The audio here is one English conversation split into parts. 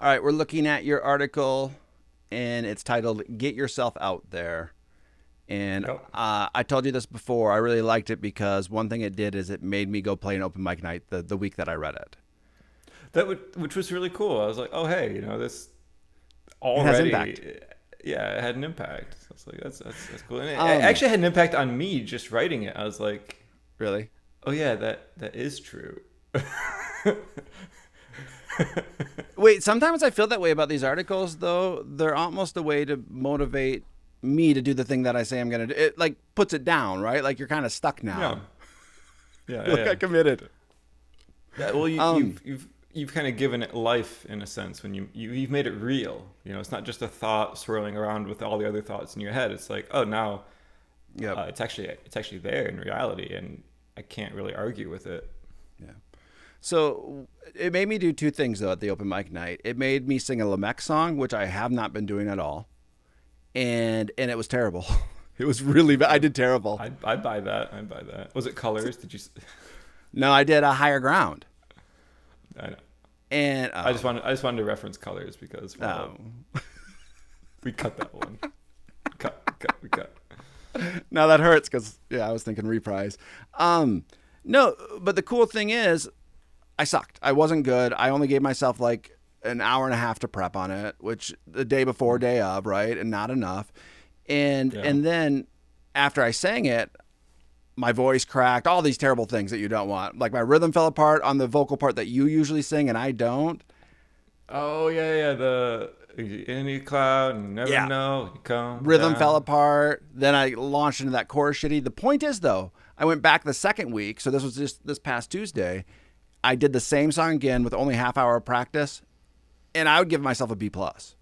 All right, we're looking at your article, and it's titled "Get Yourself Out There." And Yep. I told you this before. I really liked it because one thing it did is it made me go play an open mic night the week that I read it. Which was really cool. I was like, oh hey, this It has impact. already, yeah, it had an impact. So I was like, that's cool. And it Um, actually had an impact on me just writing it. I was like, really? oh yeah, that is true. Wait, sometimes I feel that way about these articles, though. They're almost a way to motivate me to do the thing that I say I'm going to do. It like puts it down, right? Like you're kind of stuck Yeah, now. yeah, You yeah, look, I yeah. committed. Yeah, well, Um, you've kind of given it life in a sense when you've made it real. It's not just a thought swirling around with all the other thoughts in your head. It's like, oh, now yep. it's actually there in reality, and I can't really argue with it. Yeah. So it made me do two things though at the open mic night. It made me sing a Lamech song, which I have not been doing at all, and it was terrible. It was really bad. I did terrible. I'd buy that. I'd buy that. Was it colors? Did you? No, I did a higher ground, I know. and I just wanted to reference colors because oh, we cut that one. We cut. no, that hurts because yeah, I was thinking reprise. No, but the cool thing is, I sucked. I wasn't good. I only gave myself like an hour and a half to prep on it, which the day before, day of, right, and not enough. And Yeah. and then after I sang it, my voice cracked, all these terrible things that you don't want. Like my rhythm fell apart on the vocal part that you usually sing and I don't. Oh yeah, yeah. The in the cloud, and you never Yeah. know. You come Rhythm fell down. apart. Then I launched into that chorus shitty. The point is though, I went back the second week, so this was just this past Tuesday. I did the same song again with only half hour of practice, and I would give myself a B plus.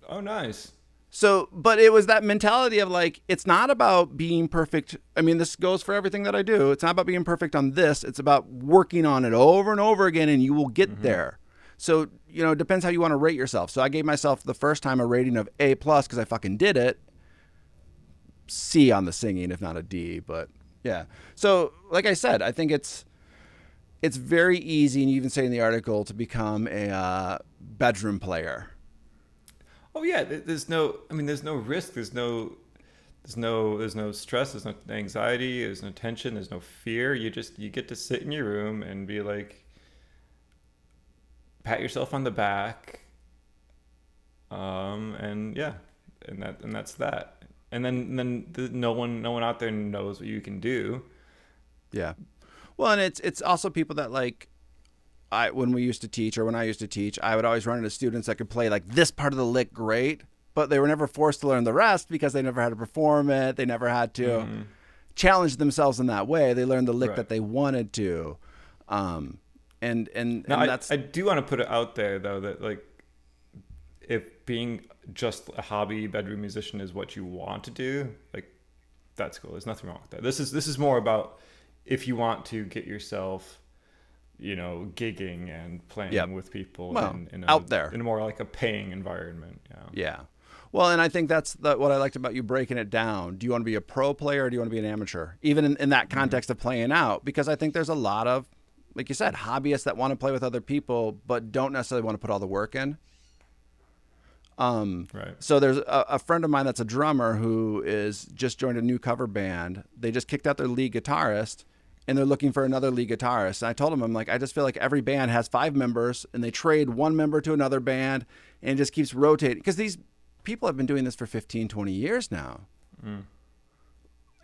Oh, nice. So, but it was that mentality of like, it's not about being perfect. I mean, this goes for everything that I do. It's not about being perfect on this. It's about working on it over and over again, and you will get Mm-hmm. there. So, it depends how you want to rate yourself. So I gave myself the first time a rating of A plus because I fucking did it. C on the singing, if not a D. But yeah. So, like I said, I think it's very easy, and you even say in the article, to become a bedroom player. Oh yeah. There's no. I mean, there's no risk. There's no stress. There's no anxiety. There's no tension. There's no fear. You get to sit in your room and be like, pat yourself on the back. And yeah, and that's that. And then no one out there knows what you can do. Yeah. Well, and it's also people that like I when we used to teach or when I used to teach, I would always run into students that could play like this part of the lick great, but they were never forced to learn the rest because they never had to perform it. They never had to Mm-hmm. challenge themselves in that way. They learned the lick Right. that they wanted to. Um, Now, and I, that's I do want to put it out there though that like if being just a hobby bedroom musician is what you want to do, like that's cool. There's nothing wrong with that. This is more about if you want to get yourself, gigging and yep. playing with people Well, out there. in a more like a paying environment. Yeah. Yeah. Well, and I think that's what I liked about you breaking it down. Do you want to be a pro player or do you want to be an amateur? Even in that Mm-hmm. context of playing out, because I think there's a lot of, like you said, hobbyists that want to play with other people, but don't necessarily want to put all the work in. Right. So there's a friend of mine that's a drummer who is just joined a new cover band. They just kicked out their lead guitarist and they're looking for another lead guitarist. And I told him, I'm like, I just feel like every band has 5 members and they trade one member to another band and it just keeps rotating because these people have been doing this for 15, 20 years now. Mm.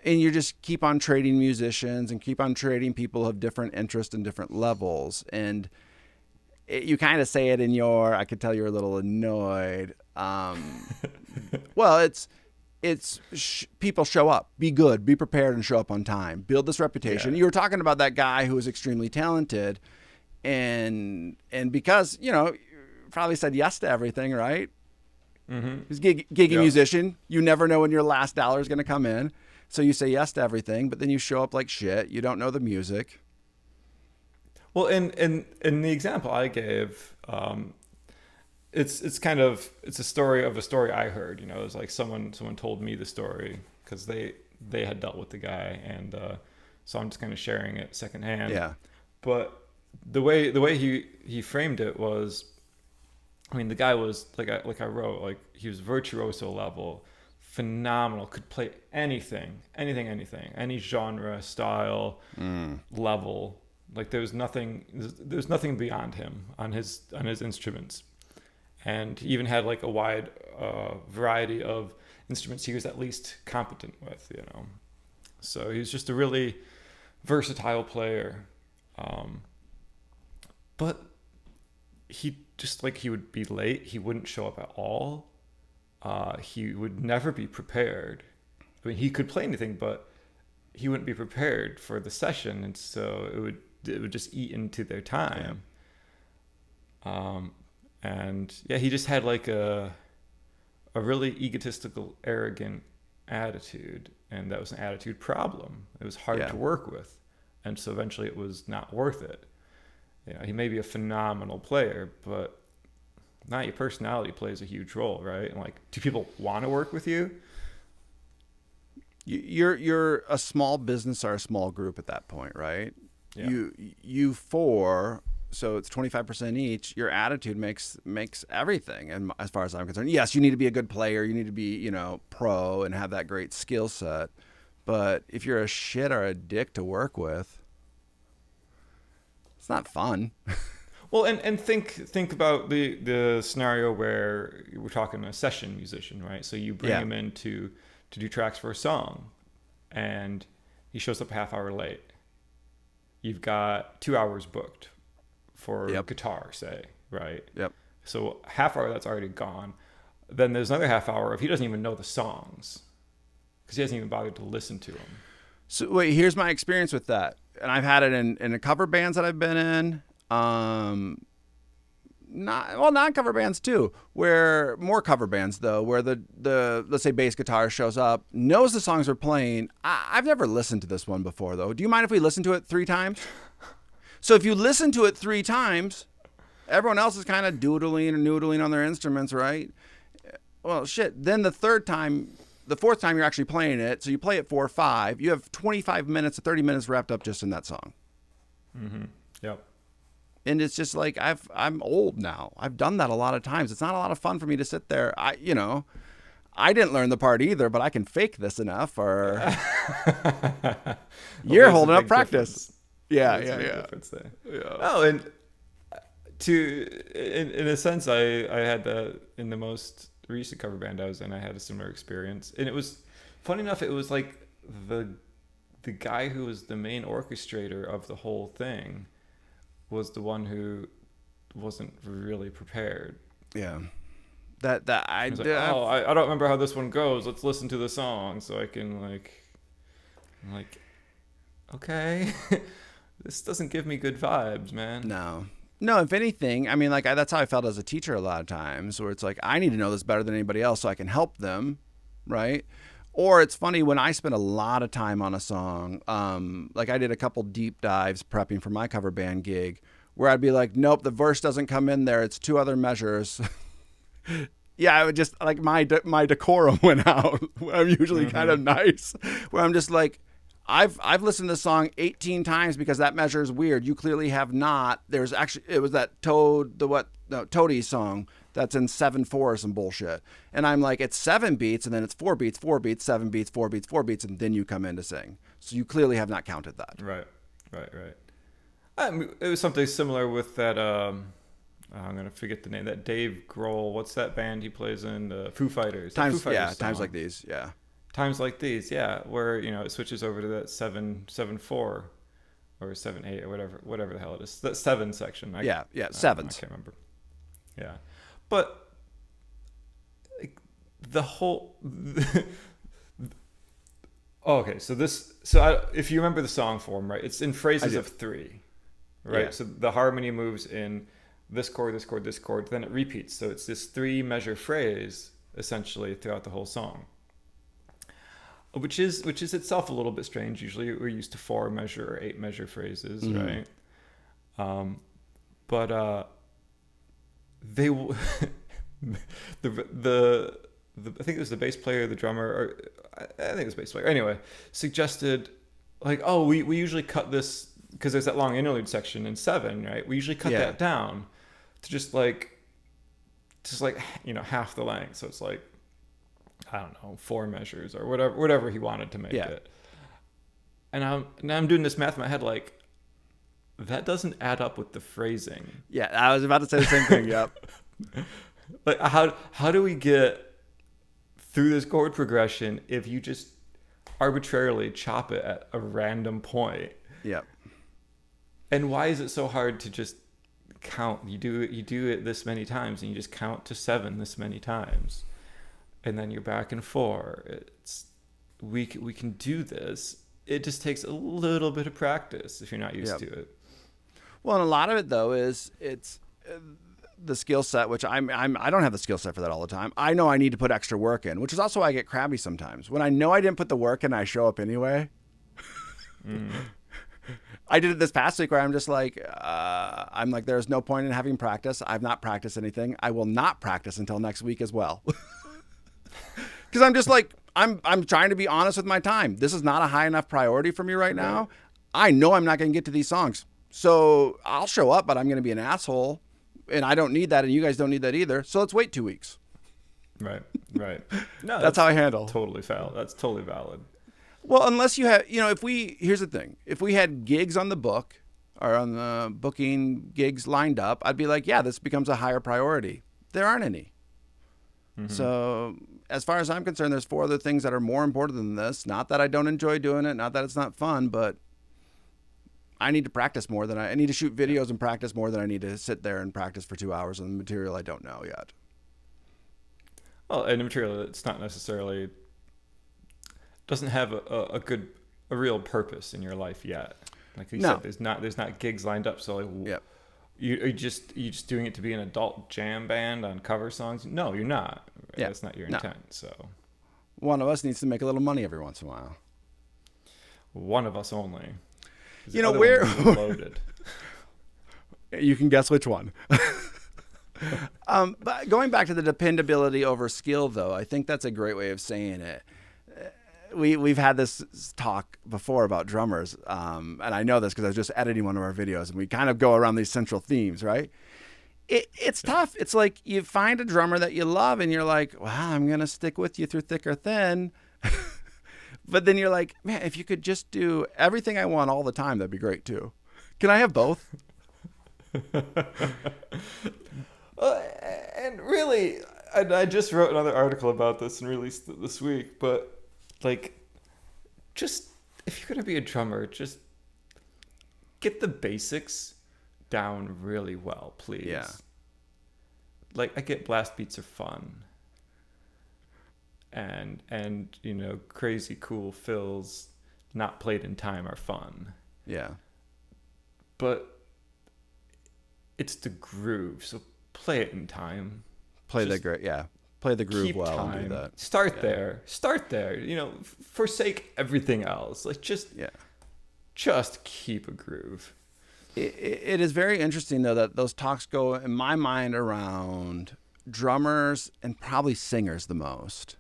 And you just keep on trading musicians and keep on trading people of different interests and different levels. And you kind of say it in I could tell you're a little annoyed. Well, people show up, be good, be prepared, and show up on time. Build this reputation. Yeah. You were talking about that guy who was extremely talented, and because you probably said yes to everything, right? Mm-hmm. He's gigging Yep. musician. You never know when your last dollar is going to come in, so you say yes to everything, but then you show up like shit. You don't know the music. Well, in the example I gave, it's a story of a story I heard. It was like someone told me the story because they had dealt with the guy, and so I'm just kind of sharing it secondhand. Yeah. But the way he framed it was I mean, the guy was I wrote, like, he was virtuoso level, phenomenal, could play anything, any genre, style, level. Like there's nothing beyond him on his instruments, and he even had like a wide variety of instruments he was at least competent with, you know. So he was just a really versatile player, but he just, like, he would be late. He wouldn't show up at all. He would never be prepared. I mean, he could play anything, but he wouldn't be prepared for the session, and so it would just eat into their time. And yeah, he just had like a really egotistical, arrogant attitude, and that was an attitude problem. It was hard to work with, and so eventually it was not worth it. You know, he may be a phenomenal player, but not your personality plays a huge role, right? And like, do people want to work with you? You're a small business or a small group at that point, right? Yeah. You four, so it's 25% each. Your attitude makes everything. And as far as I'm concerned, yes, you need to be a good player. You need to be, you know, pro and have that great skill set. But if you're a shit or a dick to work with, it's not fun. Well, and think about the scenario where we're talking a session musician, right? So you bring him in to do tracks for a song, and he shows up a half hour late. You've got 2 hours booked for guitar, say, right? Yep. So half hour that's already gone. Then there's another half hour if he doesn't even know the songs, because he hasn't even bothered to listen to them. So wait, here's my experience with that, and I've had it in the cover bands that I've been in. Non-cover bands too, where more cover bands though, where the let's say bass guitar shows up, knows the songs we're playing. I've never listened to this one before though. Do you mind if we listen to it 3 times? So if you listen to it 3 times, everyone else is kind of doodling or noodling on their instruments, right? Well, shit. Then the 4th time you're actually playing it, so you play it 4 or 5. You have 25 minutes to 30 minutes wrapped up just in that song. Mm-hmm. Yep. And it's just like, I'm old now. I've done that a lot of times. It's not a lot of fun for me to sit there. I didn't learn the part either, but I can fake this enough. Or you're holding up practice. Yeah. Oh, and in a sense, I had that in the most recent cover band I was in. I had a similar experience, and it was funny enough. It was like the guy who was the main orchestrator of the whole thing was the one who wasn't really prepared. Yeah. I don't remember how this one goes. Let's listen to the song so I can I'm like, okay, this doesn't give me good vibes, man. No, if anything, I mean, like that's how I felt as a teacher a lot of times, where it's like, I need to know this better than anybody else so I can help them, right? Or it's funny when I spend a lot of time on a song, like I did a couple deep dives prepping for my cover band gig, where I'd be like, nope, the verse doesn't come in there. It's 2 other measures. Yeah, I would just, like, my decorum went out. I'm usually kind of nice, where I'm just like, I've listened to this song 18 times because that measure is weird. You clearly have not. There's actually, it was that Toady song that's in 7/4 or some bullshit. And I'm like, it's 7 beats, and then it's 4 beats, 4 beats, 7 beats, 4 beats, 4 beats, and then you come in to sing. So you clearly have not counted that. Right. It was something similar with that, I'm going to forget the name, that Dave Grohl, what's that band he plays in? Foo Fighters. Times Like These, yeah. Times Like These, yeah, where, it switches over to that 7/4 or 7/8 or whatever the hell it is. That 7 section. Sevens. I can't remember. Yeah. But like, the whole okay, if you remember the song form, right? It's in phrases of 3. Right? Yeah. So the harmony moves in this chord, this chord, this chord, then it repeats. So it's this 3 measure phrase essentially throughout the whole song. Which is itself a little bit strange. Usually we're used to 4 measure or 8 measure phrases, right? But they the I think it was the bass player, the drummer, or I think it was the bass player. Anyway, suggested like, oh, we usually cut this because there's that long interlude section in 7, right? We usually cut that down to just like just like, half the length. So it's like, I don't know, 4 measures or whatever he wanted to make it. And I'm doing this math in my head, like, that doesn't add up with the phrasing. Yeah, I was about to say the same thing. Yep. Like, how do we get through this chord progression if you just arbitrarily chop it at a random point? Yep. And why is it so hard to just count? You do it this many times, and you just count to 7 this many times, and then you're back and 4. We can do this. It just takes a little bit of practice if you're not used to it. Well, and a lot of it though is it's the skill set, which I don't have the skill set for that all the time. I know I need to put extra work in, which is also why I get crabby sometimes. When I know I didn't put the work in, I show up anyway. I did it this past week where I'm just like, I'm like, there's no point in having practice. I've not practiced anything. I will not practice until next week as well. Because I'm just like, I'm trying to be honest with my time. This is not a high enough priority for me right now. I know I'm not going to get to these songs. So I'll show up, but I'm going to be an asshole. And I don't need that, and you guys don't need that either. So let's wait 2 weeks. Right. No, that's how I handle. Totally valid. That's totally valid. Well, unless you have, here's the thing. If we had gigs on the book or on the booking gigs lined up, I'd be like, yeah, this becomes a higher priority. There aren't any. Mm-hmm. So as far as I'm concerned, there's 4 other things that are more important than this. Not that I don't enjoy doing it, not that it's not fun, but I need to practice more than I need to shoot videos and practice more than I need to sit there and practice for 2 hours on the material I don't know yet. Well, and the material that's not necessarily doesn't have a real purpose in your life yet. Like you said, there's not gigs lined up. So like, you just doing it to be an adult jam band on cover songs? No, you're not. Yeah, that's not your intent. So one of us needs to make a little money every once in a while. One of us only. We're loaded. You can guess which one. But going back to the dependability over skill, though, I think that's a great way of saying it. We've had this talk before about drummers, and I know this because I was just editing one of our videos, and we kind of go around these central themes, right? It's tough. It's like you find a drummer that you love, and you're like, well, I'm going to stick with you through thick or thin. But then you're like, man, if you could just do everything I want all the time, that'd be great too. Can I have both? And really, I just wrote another article about this and released it this week. But like, just if you're gonna be a drummer, just get the basics down really well, please. Yeah. Like, I get blast beats are fun. And crazy cool fills not played in time are fun. Yeah. But it's the groove, so play it in time. Play the groove well time. And do that. Start there. Forsake everything else. Like just keep a groove. It is very interesting though that those talks go in my mind around drummers and probably singers the most.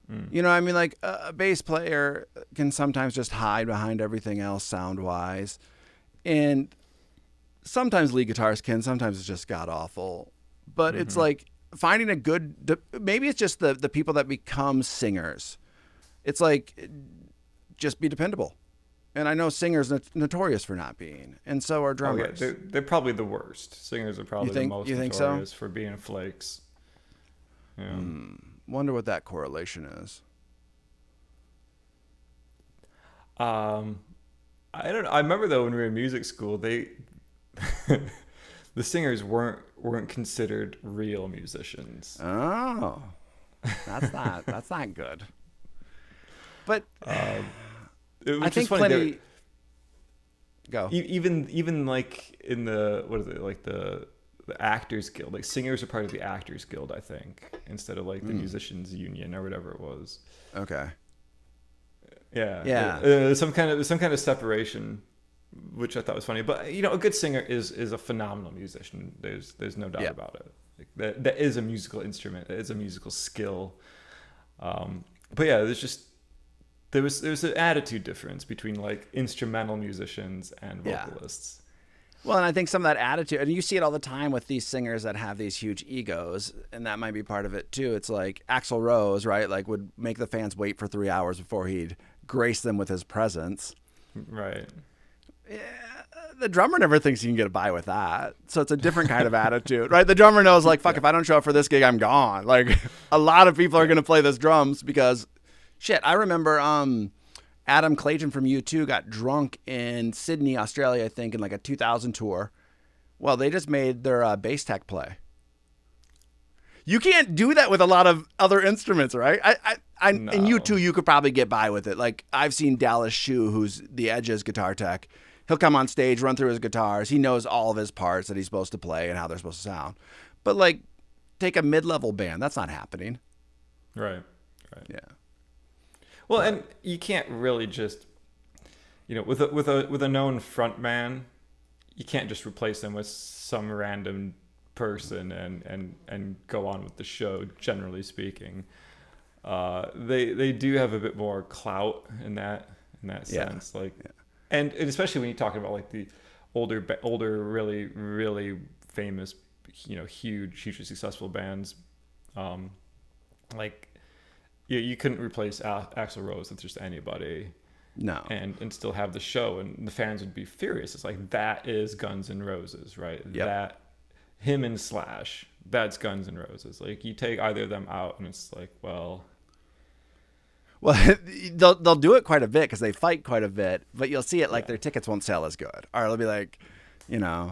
I mean, like a bass player can sometimes just hide behind everything else sound wise. And sometimes lead guitarists can, sometimes it's just god awful. But it's like finding a good, maybe it's just the people that become singers. It's like, just be dependable. And I know singers are notorious for not being. And so are drummers. Oh, yeah. They're probably the worst. Singers are probably the most notorious so? For being flakes. Yeah. Wonder what that correlation is. I don't know. I remember though when we were in music school, the singers weren't considered real musicians. Oh, that's not good. But I think plenty. Go. Even like in the what is it like the Actors Guild, like singers are part of the Actors Guild, I think, instead of like the Musicians Union or whatever it was. Okay. Yeah. Some kind of separation, which I thought was funny. But a good singer is a phenomenal musician. There's no doubt about it. Like, that is a musical instrument. It is a musical skill. But yeah, there was an attitude difference between like instrumental musicians and vocalists. Well, and I think some of that attitude, and you see it all the time with these singers that have these huge egos, and that might be part of it too. It's like Axl Rose, right? Like would make the fans wait for 3 hours before he'd grace them with his presence. Right. Yeah, the drummer never thinks he can get by with that. So it's a different kind of attitude, right? The drummer knows, like, fuck, if I don't show up for this gig, I'm gone. Like, a lot of people are going to play this drums because, shit, I remember Adam Clayton from U2 got drunk in Sydney, Australia, I think, in like a 2000 tour. Well, they just made their bass tech play. You can't do that with a lot of other instruments, right? No. In U2, you could probably get by with it. Like, I've seen Dallas Shue, who's the Edge's guitar tech. He'll come on stage, run through his guitars. He knows all of his parts that he's supposed to play and how they're supposed to sound. But, like, take a mid-level band. That's not happening. Right. Yeah. Well, and you can't really just, with a known front man, you can't just replace them with some random person and go on with the show. Generally speaking, they do have a bit more clout in that sense, like, and especially when you're talking about like the older, really really famous, hugely successful bands, like. You couldn't replace Axl Rose with just anybody. No. And still have the show, and the fans would be furious. It's like, that is Guns N' Roses, right? Yep. That, him and Slash, that's Guns N' Roses. Like, you take either of them out, and it's like, well, they'll do it quite a bit because they fight quite a bit, but you'll see it like their tickets won't sell as good. Or it'll be like,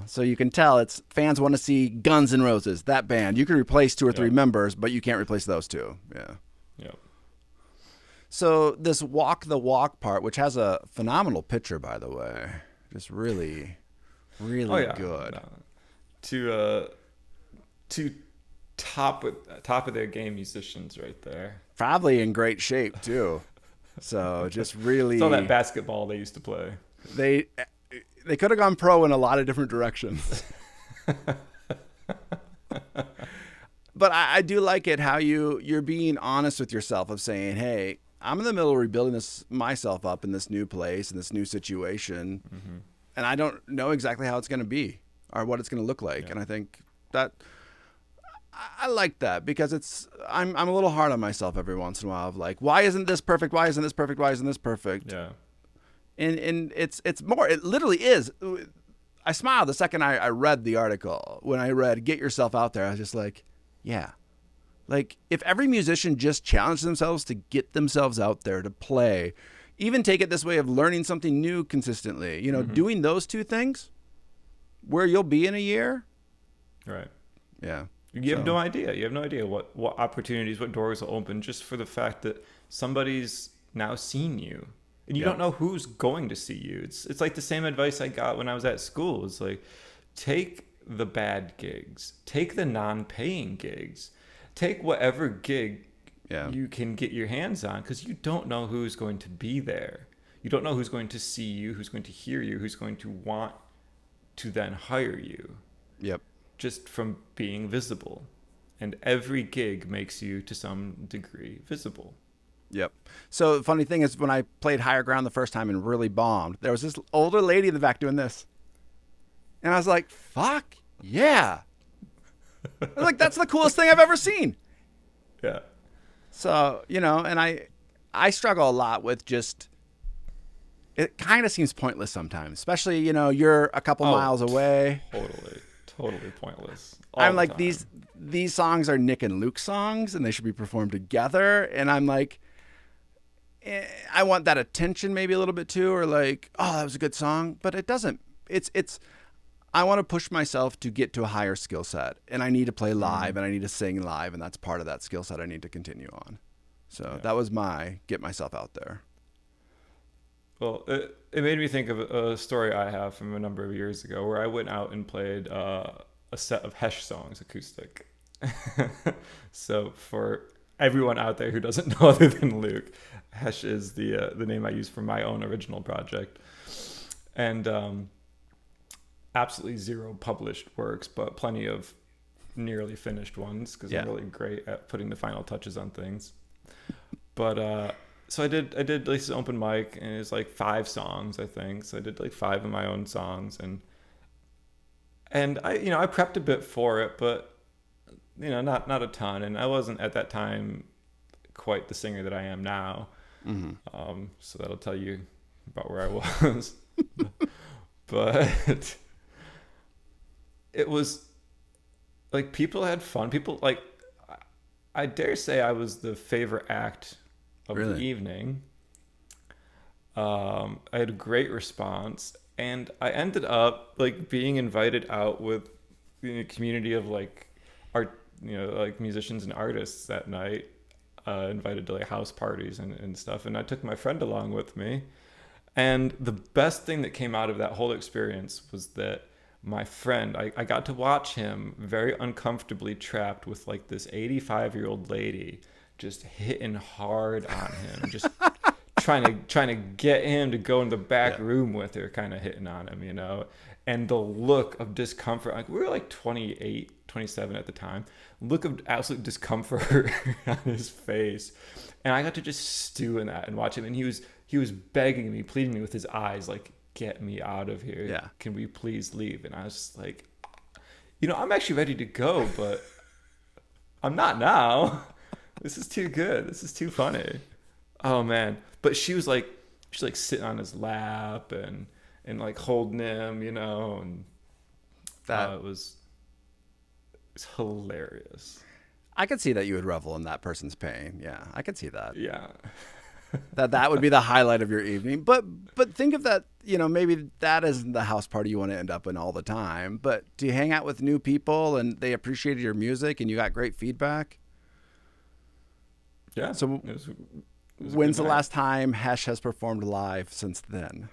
so you can tell it's fans want to see Guns N' Roses, that band. You can replace 2 or 3 members, but you can't replace those 2. Yeah. Yep. So this walk the walk part, which has a phenomenal picture, by the way, just really, really good. Two top of their game musicians right there. Probably in great shape too. So just really. It's all that basketball they used to play. They could have gone pro in a lot of different directions. But I do like it how you're being honest with yourself of saying, hey, I'm in the middle of rebuilding myself up in this new place, in this new situation, and I don't know exactly how it's going to be or what it's going to look like. And I think that I like that because I'm a little hard on myself every once in a while of like, why isn't this perfect? Why isn't this perfect? Why isn't this perfect? Yeah. And it's more, it literally is. I smiled the second I read the article. When I read Get Yourself Out There, I was just like, yeah. Like, if every musician just challenged themselves to get themselves out there to play, even take it this way of learning something new consistently, doing those 2 things, where you'll be in a year. Right. Yeah. You have no idea. You have no idea what opportunities, what doors will open just for the fact that somebody's now seen you. And you don't know who's going to see you. It's like the same advice I got when I was at school. It's like, take the bad gigs, take the non-paying gigs, take whatever gig you can get your hands on, because you don't know who's going to be there. You don't know who's going to see you, who's going to hear you, who's going to want to then hire you. Yep. Just from being visible. And every gig makes you, to some degree, visible. Yep. So the funny thing is, when I played Higher Ground the first time and really bombed, there was this older lady in the back doing this. And I was like, fuck, yeah. I was like, that's the coolest thing I've ever seen. Yeah. So, and I struggle a lot with just, it kind of seems pointless sometimes, especially, you're a couple miles away. Totally pointless. I'm like, these songs are Nick and Luke songs and they should be performed together. And I'm like, I want that attention maybe a little bit too, or like, oh, that was a good song, but it doesn't, I want to push myself to get to a higher skill set, and I need to play live and I need to sing live. And that's part of that skill set I need to continue on. So that was my get myself out there. Well, it made me think of a story I have from a number of years ago where I went out and played a set of HESH songs acoustic. So for everyone out there who doesn't know other than Luke, HESH is the name I use for my own original project. And absolutely 0 published works, but plenty of nearly finished ones because I'm really great at putting the final touches on things. But so I did like this open mic, and it was like 5 songs, I think. So I did like 5 of my own songs, and And I prepped a bit for it, but not a ton. And I wasn't at that time quite the singer that I am now. So that'll tell you about where I was. But it was like people had fun. People like, I dare say I was the favorite act of the evening. I had a great response, and I ended up like being invited out with a community of like art, like musicians and artists that night. Invited to like house parties and stuff, and I took my friend along with me. And the best thing that came out of that whole experience was that my friend, I got to watch him very uncomfortably trapped with like this 85-year-old lady just hitting hard on him, just trying to get him to go in the back room with her, kind of hitting on him, and the look of discomfort, like we were like 28, 27 at the time, look of absolute discomfort on his face. And I got to just stew in that and watch him. And he was begging me, pleading me with his eyes, like, get me out of here. Yeah. Can we please leave? And I was just like, I'm actually ready to go, but I'm not now. This is too good. This is too funny. Oh man. But she's like sitting on his lap and like holding him, and That it was hilarious. I could see that you would revel in that person's pain. Yeah, I could see that. Yeah. that would be the highlight of your evening. But think of that, maybe that isn't the house party you want to end up in all the time. But do you hang out with new people and they appreciated your music and you got great feedback? Yeah. So it was when's the last time HESH has performed live since then?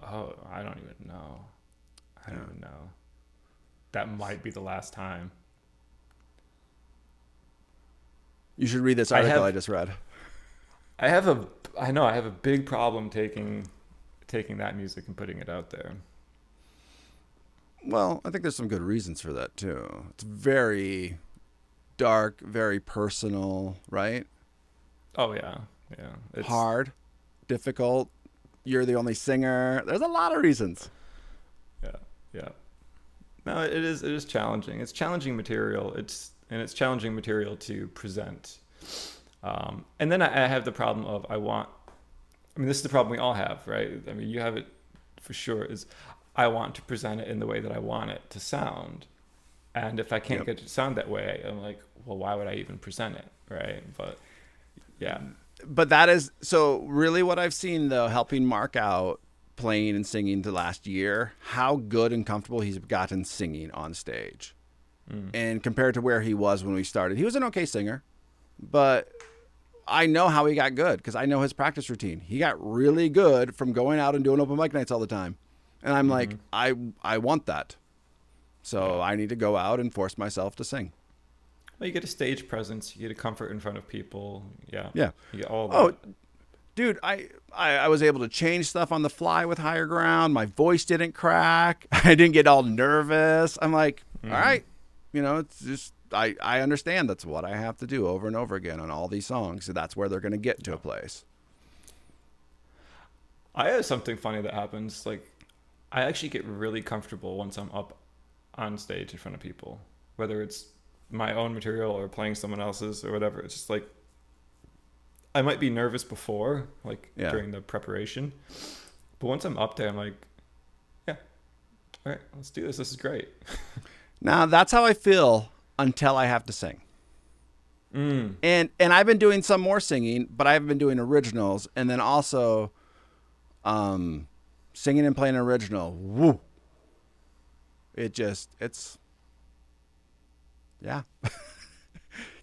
Oh, I don't even know. I don't even know. That might be the last time. You should read this article I just read. I have a big problem taking that music and putting it out there. Well, I think there's some good reasons for that too. It's very dark, very personal, right? Oh yeah. Yeah. It's hard, difficult. You're the only singer. There's a lot of reasons. Yeah. Yeah. No, it is challenging. It's challenging material. It's challenging material to present. And then I have the problem of this is the problem we all have, right? I mean, you have it for sure, is I want to present it in the way that I want it to sound. And if I can't get it to sound that way, I'm like, well, why would I even present it, right? But yeah. But that is, so really what I've seen though, helping Mark out playing and singing the last year, how good and comfortable he's gotten singing on stage. And compared to where he was when we started, he was an okay singer, but I know how he got good because I know his practice routine. He got really good from going out and doing open mic nights all the time. And I'm like, I want that. So I need to go out and force myself to sing. Well, you get a stage presence, you get a comfort in front of people. Yeah. Yeah. You get all that. Oh, dude, I was able to change stuff on the fly with Higher Ground. My voice didn't crack. I didn't get all nervous. I'm like, all right, it's just, I understand that's what I have to do over and over again on all these songs. So that's where they're going to get to a place. I have something funny that happens. Like, I actually get really comfortable once I'm up on stage in front of people, whether it's my own material or playing someone else's or whatever. It's just like, I might be nervous before, like during the preparation, but once I'm up there, I'm like, yeah, all right, let's do this. This is great. Now that's how I feel until I have to sing. And I've been doing some more singing, but I've been doing originals, and then also singing and playing an original. Woo! It's yeah.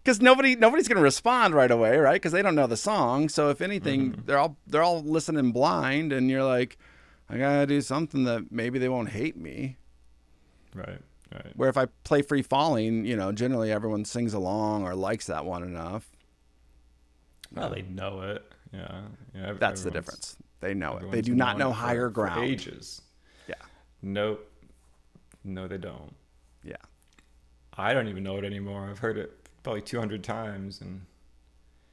Because nobody's going to respond right away, right? Because they don't know the song. So if anything, they're all listening blind, and you're like, I gotta do something that maybe they won't hate me. Right. Where if I play Free Falling, generally everyone sings along or likes that one enough. Well, they know it. Yeah. That's the difference. They know it. They do not know Higher Ground. For ages. Yeah. Nope. No, they don't. Yeah. I don't even know it anymore. I've heard it probably 200 times, and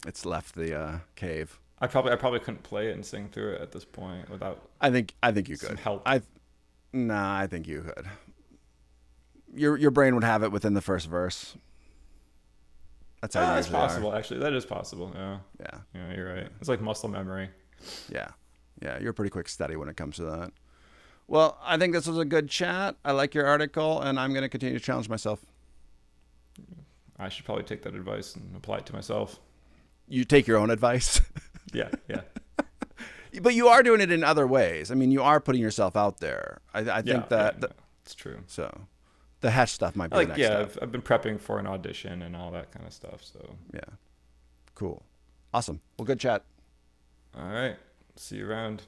it's left the cave. I probably couldn't play it and sing through it at this point without I think you some could. help. I think you could. Your brain would have it within the first verse. That's how you That's usually possible. are. Actually, that is possible. Yeah. Yeah. Yeah, you're right. It's like muscle memory. Yeah. Yeah, you're a pretty quick study when it comes to that. Well, I think this was a good chat. I like your article, and I'm going to continue to challenge myself. I should probably take that advice and apply it to myself. You take your own advice. Yeah, yeah. But you are doing it in other ways. I mean, you are putting yourself out there. I think that it's true. So the HESH stuff might be the next step. I've been prepping for an audition and all that kind of stuff. So yeah, cool, awesome. Well, good chat. All right, see you around.